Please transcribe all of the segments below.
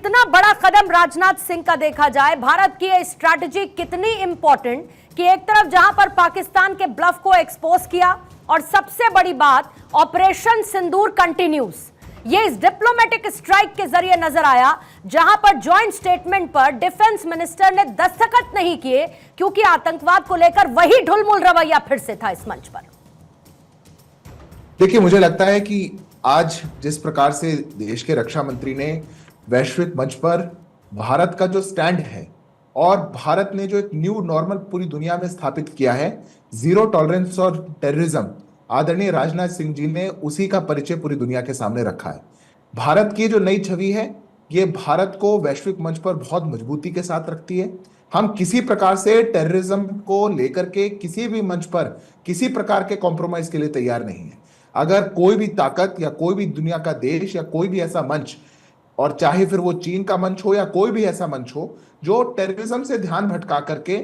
कितना बड़ा कदम राजनाथ सिंह का देखा जाए, भारत की ये स्ट्रैटेजी कितनी इंपॉर्टेंट कि एक तरफ जहां पर पाकिस्तान के ब्लफ को एक्सपोज किया और सबसे बड़ी बात ऑपरेशन सिंदूर कंटिन्यूज, ये इस डिप्लोमेटिक स्ट्राइक के जरिए नजर आया जहां पर जॉइंट स्टेटमेंट पर डिफेंस मिनिस्टर ने दस्तखत नहीं किए क्योंकि आतंकवाद को लेकर वही ढुलमुल रवैया फिर से था इस मंच पर। देखिए, मुझे लगता है कि आज जिस प्रकार से देश के रक्षा मंत्री ने वैश्विक मंच पर भारत का जो स्टैंड है और भारत ने जो एक न्यू नॉर्मल पूरी दुनिया में स्थापित किया है, जीरो टॉलरेंस और टेररिज्म, आदरणीय राजनाथ सिंह जी ने उसी का परिचय पूरी दुनिया के सामने रखा है। भारत की जो नई छवि है, ये भारत को वैश्विक मंच पर बहुत मजबूती के साथ रखती है। हम किसी प्रकार से टेररिज्म को लेकर के किसी भी मंच पर किसी प्रकार के कॉम्प्रोमाइज के लिए तैयार नहीं है। अगर कोई भी ताकत या कोई भी दुनिया का देश या कोई भी ऐसा मंच, और चाहे फिर वो चीन का मंच हो या कोई भी ऐसा मंच हो, जो टेररिज्म से ध्यान भटका करके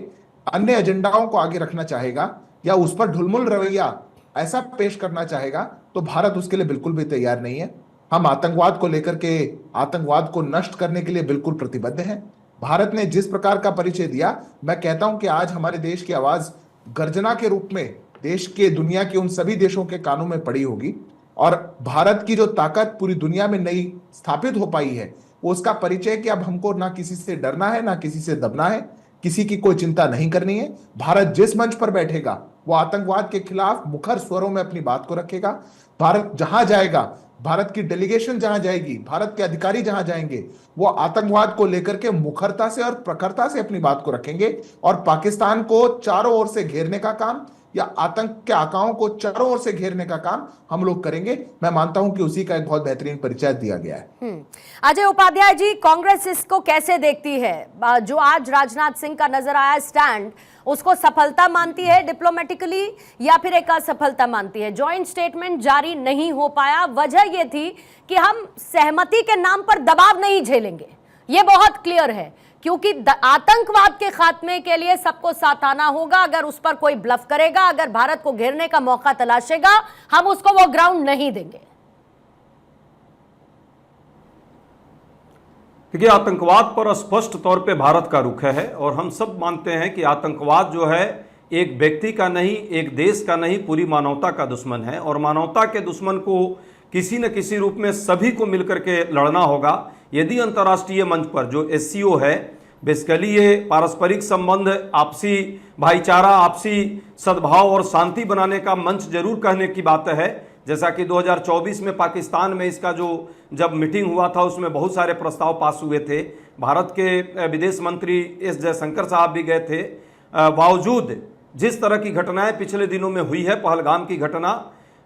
अन्य एजेंडाओं को आगे रखना चाहेगा या उस पर ढुलमुल रवैया ऐसा पेश करना चाहेगा, तो भारत उसके लिए बिल्कुल भी तैयार नहीं है। हम आतंकवाद को लेकर के, आतंकवाद को नष्ट करने के लिए बिल्कुल प्रतिबद्ध हैं। भारत ने जिस प्रकार का परिचय दिया, मैं कहता हूं कि आज हमारे देश की आवाज गर्जना के रूप में देश के, दुनिया के उन सभी देशों के कानों में पड़ी होगी। और भारत की जो ताकत पूरी दुनिया में नई स्थापित हो पाई है, वो उसका परिचय कि अब हमको ना किसी से डरना है, ना किसी से दबना है, किसी की कोई चिंता नहीं करनी है। भारत जिस मंच पर बैठेगा वो आतंकवाद के खिलाफ मुखर स्वरों में अपनी बात को रखेगा। भारत जहां जाएगा, भारत की डेलीगेशन जहां जाएगी, भारत के अधिकारी जहां जाएंगे, वो आतंकवाद को लेकर के मुखरता से और प्रखरता से अपनी बात को रखेंगे और पाकिस्तान को चारों ओर से घेरने का काम या आतंक के आकाओं को चारों ओर से घेरने का काम हम लोग करेंगे। मैं मानता हूं कि उसी का एक बहुत बेहतरीन परिचय दिया गया है। अजय उपाध्याय जी, कांग्रेस इसको कैसे देखती है? जो आज राजनाथ सिंह का नजर आया स्टैंड, उसको सफलता मानती है डिप्लोमेटिकली या फिर एक असफलता मानती है? जॉइंट स्टेटमेंट जारी नहीं हो पाया, वजह यह थी कि हम सहमति के नाम पर दबाव नहीं झेलेंगे, ये बहुत क्लियर है, क्योंकि आतंकवाद के खात्मे के लिए सबको साथ आना होगा। अगर उस पर कोई ब्लफ करेगा, अगर भारत को घेरने का मौका तलाशेगा, हम उसको वो ग्राउंड नहीं देंगे। देखिए, आतंकवाद पर स्पष्ट तौर पे भारत का रुख है और हम सब मानते हैं कि आतंकवाद जो है एक व्यक्ति का नहीं, एक देश का नहीं, पूरी मानवता का दुश्मन है और मानवता के दुश्मन को किसी न किसी रूप में सभी को मिलकर के लड़ना होगा। यदि अंतर्राष्ट्रीय मंच पर जो SCO है, बेसिकली ये पारस्परिक संबंध, आपसी भाईचारा, आपसी सद्भाव और शांति बनाने का मंच जरूर कहने की बात है। जैसा कि 2024 में पाकिस्तान में इसका जो जब मीटिंग हुआ था, उसमें बहुत सारे प्रस्ताव पास हुए थे। भारत के विदेश मंत्री S जयशंकर साहब भी गए थे। बावजूद जिस तरह की घटनाएं पिछले दिनों में हुई है, पहलगाम की घटना,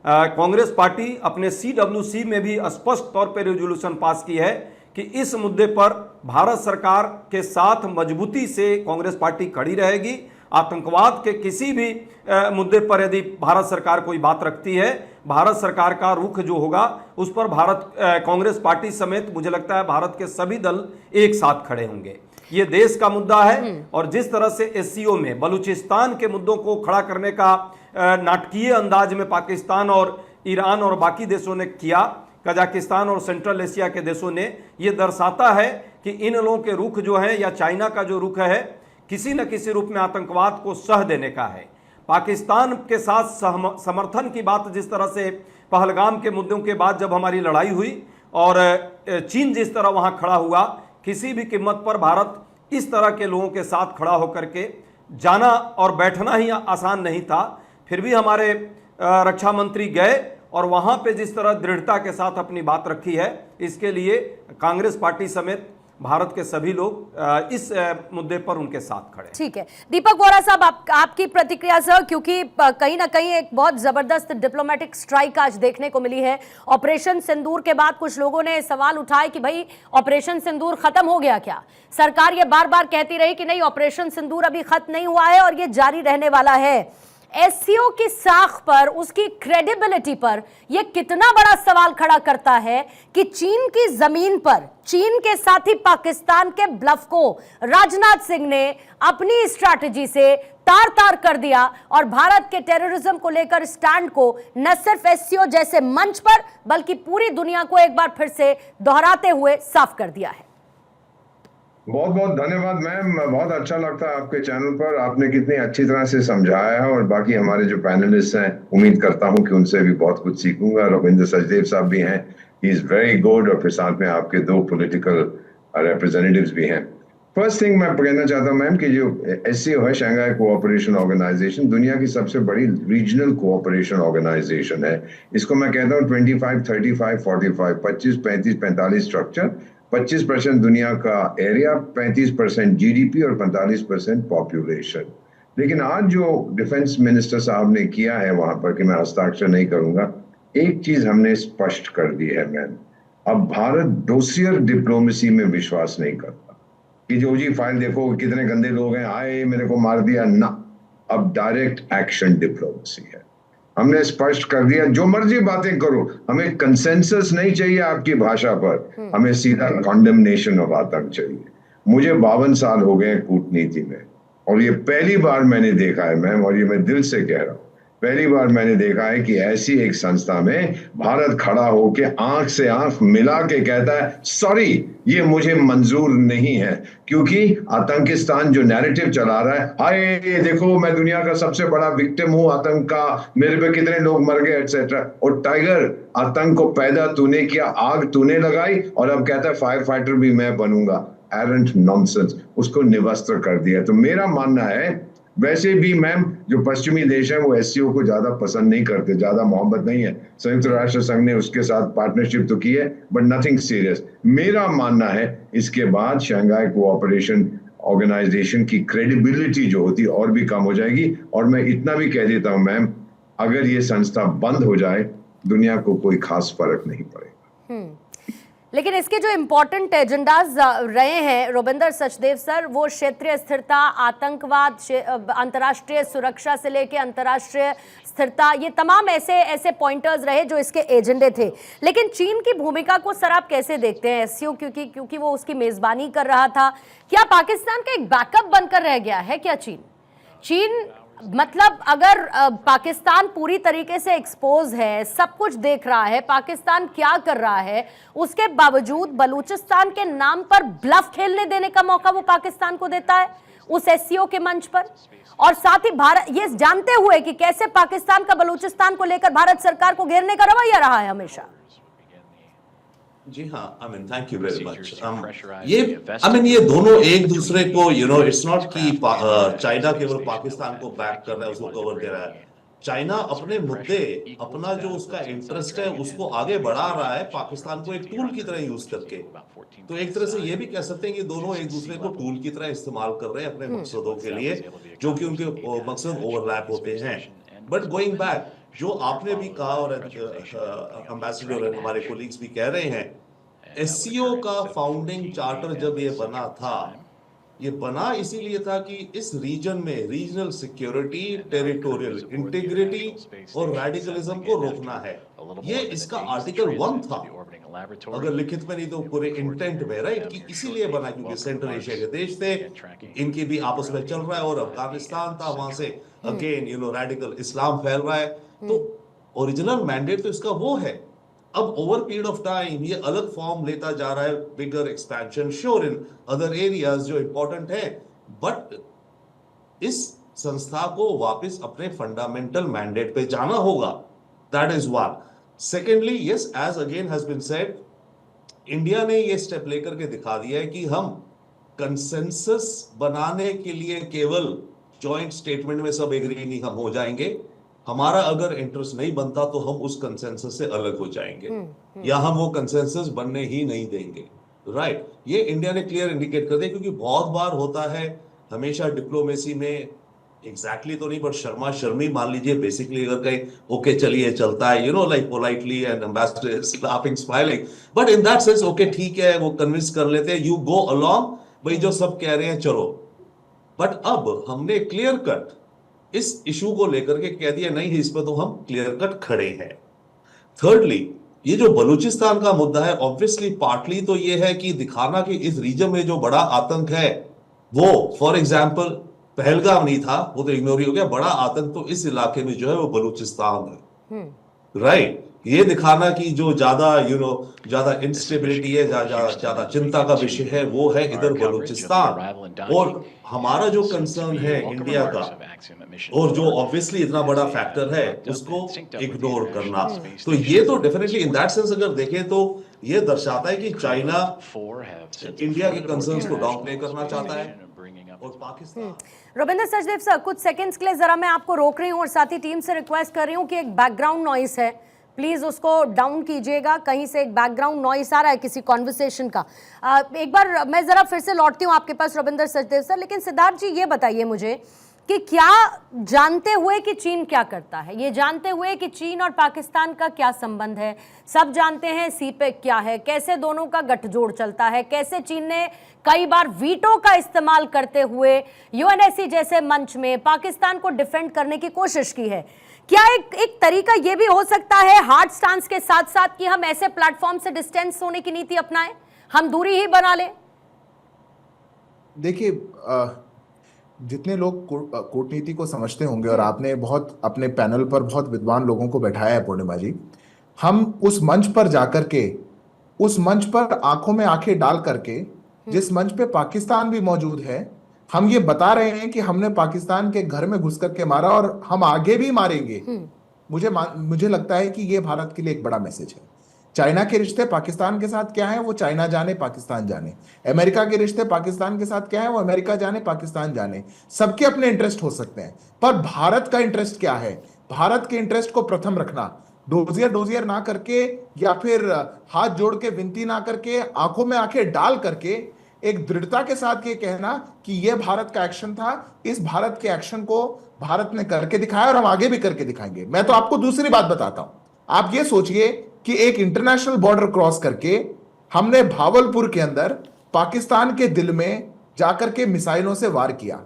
कांग्रेस पार्टी अपने CWC में भी स्पष्ट तौर पर रेजोल्यूशन पास की है कि इस मुद्दे पर भारत सरकार के साथ मजबूती से कांग्रेस पार्टी खड़ी रहेगी। आतंकवाद के किसी भी मुद्दे पर यदि भारत सरकार कोई बात रखती है, भारत सरकार का रुख जो होगा उस पर भारत कांग्रेस पार्टी समेत मुझे लगता है भारत के सभी दल एक साथ खड़े होंगे। ये देश का मुद्दा है और जिस तरह से SCO में बलूचिस्तान के मुद्दों को खड़ा करने का नाटकीय अंदाज में पाकिस्तान और ईरान और बाकी देशों ने किया, कजाकिस्तान और सेंट्रल एशिया के देशों ने, ये दर्शाता है कि इन लोगों के रुख जो है या चाइना का जो रुख है, किसी न किसी रूप में आतंकवाद को सह देने का है। पाकिस्तान के साथ समर्थन की बात जिस तरह से पहलगाम के मुद्दों के बाद जब हमारी लड़ाई हुई और चीन जिस तरह वहां खड़ा हुआ, किसी भी कीमत पर भारत इस तरह के लोगों के साथ खड़ा होकर के जाना और बैठना ही आसान नहीं था। फिर भी हमारे रक्षा मंत्री गए और वहां पे जिस तरह दृढ़ता के साथ अपनी बात रखी है, इसके लिए कांग्रेस पार्टी समेत भारत के सभी लोग इस मुद्दे पर उनके साथ खड़े। ठीक है, दीपक बोहरा साहब, आपकी प्रतिक्रिया सर, क्योंकि कहीं ना कहीं एक बहुत जबरदस्त डिप्लोमेटिक स्ट्राइक आज देखने को मिली है। ऑपरेशन सिंदूर के बाद कुछ लोगों ने सवाल उठाए कि भाई ऑपरेशन सिंदूर खत्म हो गया क्या? सरकार ये बार बार कहती रही कि नहीं, ऑपरेशन सिंदूर अभी खत्म नहीं हुआ है और ये जारी रहने वाला है। SCO की साख पर, उसकी क्रेडिबिलिटी पर यह कितना बड़ा सवाल खड़ा करता है कि चीन की जमीन पर, चीन के साथ ही पाकिस्तान के ब्लफ को राजनाथ सिंह ने अपनी स्ट्रैटेजी से तार तार कर दिया और भारत के टेररिज्म को लेकर स्टैंड को न सिर्फ SCO जैसे मंच पर बल्कि पूरी दुनिया को एक बार फिर से दोहराते हुए साफ कर दिया है। बहुत बहुत धन्यवाद मैम, बहुत अच्छा लगता है आपके चैनल पर, आपने कितनी अच्छी तरह से समझाया है। और बाकी हमारे जो पैनलिस्ट हैं, उम्मीद करता हूं कि उनसे भी बहुत कुछ सीखूंगा। रविंद्र सचदेव साहब भी हैं, ही इज वेरी गुड, और फिर साथ में आपके दो पॉलिटिकल रिप्रेजेंटेटिव्स भी हैं। फर्स्ट थिंग मैं कहना चाहता हूं मैम कि जो एससीओ है, शंघाई कोऑपरेशन ऑर्गेनाइजेशन, दुनिया की सबसे बड़ी रीजनल कोऑपरेशन ऑर्गेनाइजेशन है। इसको मैं कहता हूं 25, 35, 45, 25, 35, 45 स्ट्रक्चर, 25% दुनिया का एरिया, 35% जीडीपी और 45% पॉपुलेशन। लेकिन आज जो डिफेंस मिनिस्टर साहब ने किया है वहां पर, कि मैं हस्ताक्षर नहीं करूंगा, एक चीज हमने स्पष्ट कर दी है मैम, अब भारत डोसियर डिप्लोमेसी में विश्वास नहीं करता कि जो जी फाइल देखो कितने गंदे लोग हैं, आए मेरे को मार दिया ना। अब डायरेक्ट एक्शन डिप्लोमेसी है। हमने स्पष्ट कर दिया, जो मर्जी बातें करो, हमें कंसेंसस नहीं चाहिए आपकी भाषा पर, हमें सीधा कॉन्डेमनेशन ऑफ आतंक चाहिए। मुझे 52 साल हो गए कूटनीति में, और ये पहली बार मैंने देखा है मैम, और ये मैं दिल से कह रहा हूं, पहली बार मैंने देखा है कि ऐसी एक संस्था में भारत खड़ा होकर आंख से आंख मिला के कहता है सॉरी, ये मुझे मंजूर नहीं है। क्योंकि आतंकिस्तान जो नैरेटिव चला रहा है, हाय देखो मैं दुनिया का सबसे बड़ा विक्टिम हूं आतंक का, मेरे पे कितने लोग मर गए एटसेट्रा। और टाइगर, आतंक को पैदा तूने किया, आग तूने लगाई, और अब कहता है फायर फाइटर भी मैं बनूंगा। एरेंट नॉनसेंस, उसको निवस्त्र कर दिया। तो मेरा मानना है, वैसे भी मैम जो पश्चिमी देश है वो एससीओ को ज्यादा पसंद नहीं करते, ज्यादा मोहब्बत नहीं है। संयुक्त राष्ट्र संघ ने उसके साथ पार्टनरशिप तो की है, बट नथिंग सीरियस। मेरा मानना है इसके बाद शंघाई कोऑपरेशन ऑर्गेनाइजेशन की क्रेडिबिलिटी जो होती है और भी कम हो जाएगी। और मैं इतना भी कह देता हूं मैम, अगर ये संस्था बंद हो जाए, दुनिया को कोई खास फर्क नहीं पड़ेगा। लेकिन इसके जो इम्पोर्टेंट एजेंडाज रहे हैं रविंद्र सचदेव सर, वो क्षेत्रीय स्थिरता, आतंकवाद, अंतर्राष्ट्रीय सुरक्षा से लेके अंतर्राष्ट्रीय स्थिरता, ये तमाम ऐसे पॉइंटर्स रहे जो इसके एजेंडे थे। लेकिन चीन की भूमिका को सर आप कैसे देखते हैं एससीओ, क्योंकि वो उसकी मेजबानी कर रहा था, क्या पाकिस्तान का एक बैकअप बनकर रह गया है क्या चीन? मतलब अगर पाकिस्तान पूरी तरीके से एक्सपोज है, सब कुछ देख रहा है पाकिस्तान क्या कर रहा है, उसके बावजूद बलूचिस्तान के नाम पर ब्लफ खेलने देने का मौका वो पाकिस्तान को देता है उस एससीओ के मंच पर, और साथ ही भारत ये जानते हुए कि कैसे पाकिस्तान का बलूचिस्तान को लेकर भारत सरकार को घेरने का रवैया रहा है हमेशा। जी हाँ, I mean thank you very much. ये दोनों एक दूसरे को इट्स नॉट कि चाइना केवल पाकिस्तान को बैक कर रहा है, उसको कवर दे रहा है। चाइना अपने मुद्दे, अपना जो उसका इंटरेस्ट है उसको आगे बढ़ा रहा है, पाकिस्तान को एक टूल की तरह यूज करके। तो एक तरह से ये भी कह सकते हैं कि दोनों एक दूसरे को टूल की तरह इस्तेमाल कर रहे हैं अपने मकसदों के लिए, जो कि उनके मकसद ओवरलैप होते हैं। बट गोइंग बैक, जो आपने भी कहा और एम्बेसडर और हमारे कोलीग्स भी कह रहे हैं, एससीओ का फाउंडिंग चार्टर जब ये बना था, ये बना इसीलिए था कि इस रीजन में रीजनल सिक्योरिटी, टेरिटोरियल इंटीग्रिटी और रेडिकलिज्म को रोकना है। ये इसका आर्टिकल 1 था, अगर लिखित में नहीं तो पूरे इंटेंट में, राइट, कि इसीलिए बना क्योंकि सेंट्रल एशिया के देश थे, इनके भी आपस में चल रहा है, और अफगानिस्तान था, वहां से अगेन रेडिकल इस्लाम फैल रहा है। तो ओरिजिनल मैंडेट तो इसका वो है। अब ओवर पीरियड ऑफ टाइम ये अलग फॉर्म लेता जा रहा है, bigger expansion sure in other areas जो इंपॉर्टेंट है, बट इस संस्था को वापस अपने फंडामेंटल मैंडेट पे जाना होगा। That is one. Secondly, yes, as again has been said, India ने ये स्टेप लेकर के दिखा दिया है कि हम कंसेंसस बनाने के लिए केवल जॉइंट स्टेटमेंट में सब एग्री नहीं हम हो जाएंगे, हमारा अगर इंटरेस्ट नहीं बनता तो हम उस कंसेंसस से अलग हो जाएंगे, या हम वो कंसेंसस बनने ही नहीं देंगे, राइट। ये इंडिया ने क्लियर इंडिकेट कर दिया, क्योंकि बहुत बार होता है हमेशा डिप्लोमेसी में, एग्जैक्टली तो नहीं बट शर्मा शर्मी मान लीजिए, बेसिकली अगर कहीं ओके चलिए चलता है, like politely and ambassador is laughing smiling, but in that sense okay ठीक है, वो कन्विंस कर लेते हैं, यू गो अलोंग, भाई जो सब कह रहे हैं चलो। बट अब हमने क्लियर कट इस इशू को लेकर के कह दिया, नहीं इस पर तो हम क्लियर कट खड़े हैं। थर्डली, ये जो बलूचिस्तान का मुद्दा है, ऑब्वियसली पार्टली तो ये है कि दिखाना कि इस रीजन में जो बड़ा आतंक है वो, फॉर एग्जांपल पहलगाम नहीं था, वो तो इग्नोर ही हो गया, बड़ा आतंक तो इस इलाके में जो है वो बलूचिस्तान है, राइट। ये दिखाना कि जो ज्यादा ज्यादा इंस्टेबिलिटी है, ज्यादा चिंता का विषय है, वो है इधर बलूचिस्तान। और हमारा जो कंसर्न है इंडिया का, और जो ऑब्वियसली इतना बड़ा फैक्टर है, उसको इग्नोर करना। तो ये तो डेफिनेटली इन दैट सेंस अगर देखें तो ये दर्शाता है कि चाइना इंडिया के कंसर्न्स को डाउनप्ले करना चाहता है, और पाकिस्तान। रविंद्र सचदेव सर, कुछ सेकंड्स के लिए जरा मैं आपको रोक रही हूं और साथ ही टीम से रिक्वेस्ट कर रही हूं कि एक बैकग्राउंड नॉइस है, प्लीज उसको डाउन कीजिएगा। कहीं से एक बैकग्राउंड नॉइस आ रहा है किसी कॉन्वर्सेशन का। एक बार मैं जरा फिर से लौटती हूं आपके पास रविंद्र सचदेव सर, लेकिन सिद्धार्थ जी ये बताइए मुझे कि क्या जानते हुए कि चीन क्या करता है, ये जानते हुए कि चीन और पाकिस्तान का क्या संबंध है, सब जानते हैं सीपेक क्या है, कैसे दोनों का गठजोड़ चलता है, कैसे चीन ने कई बार वीटो का इस्तेमाल करते हुए यूएनएससी जैसे मंच में पाकिस्तान को डिफेंड करने की कोशिश की है, क्या एक तरीका यह भी हो सकता है हार्ड स्टांस के साथ साथ कि हम ऐसे प्लेटफॉर्म से डिस्टेंस होने की नीति अपनाएं, हम दूरी ही बना लें? देखिए, जितने लोग कूटनीति को समझते होंगे, और आपने बहुत अपने पैनल पर बहुत विद्वान लोगों को बैठाया है पूर्णिमा जी, हम उस मंच पर जाकर के, उस मंच पर आंखों में आंखें डाल करके, जिस मंच पे पाकिस्तान भी मौजूद है, हम ये बता रहे हैं कि हमने पाकिस्तान के घर में घुस करके मारा और हम आगे भी मारेंगे। मुझे लगता है कि ये भारत के लिए एक बड़ा मैसेज है। चाइना के रिश्ते पाकिस्तान के साथ क्या है वो चाइना जाने, पाकिस्तान जाने। अमेरिका के रिश्ते पाकिस्तान के साथ क्या है वो अमेरिका जाने, पाकिस्तान जाने। सबके अपने इंटरेस्ट हो सकते हैं, पर भारत का इंटरेस्ट क्या है? भारत के इंटरेस्ट को प्रथम रखना, डोजियर ना करके, या फिर हाथ जोड़ के विनती ना करके, आंखों में आंखें डाल करके एक दृढ़ता के साथ ये कहना कि यह भारत का एक्शन था। इस भारत के एक्शन को भारत ने करके दिखाया और हम आगे भी करके दिखाएंगे। मैं तो आपको दूसरी बात बताता हूं, आप ये सोचिए कि एक इंटरनेशनल बॉर्डर क्रॉस करके हमने भावलपुर के अंदर पाकिस्तान के दिल में जाकर के मिसाइलों से वार किया।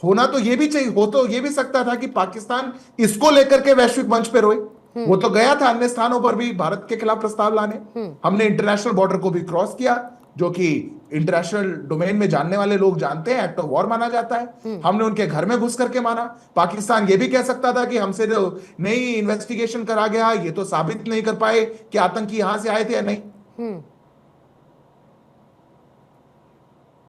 होना तो ये भी चाहिए, हो तो ये भी सकता था कि पाकिस्तान इसको लेकर के वैश्विक मंच पे रोए। वो तो गया था अन्य स्थानों पर भी भारत के खिलाफ प्रस्ताव लाने। हमने इंटरनेशनल बॉर्डर को भी क्रॉस किया, जो कि इंटरनेशनल डोमेन में जानने वाले लोग जानते हैं एक्ट ऑफ वॉर माना जाता है। हमने उनके घर में घुस करके मारा। पाकिस्तान ये भी कह सकता था कि हमसे जो नई इन्वेस्टिगेशन करा गया, ये तो साबित नहीं कर पाए कि आतंकी यहां से आए थे या नहीं।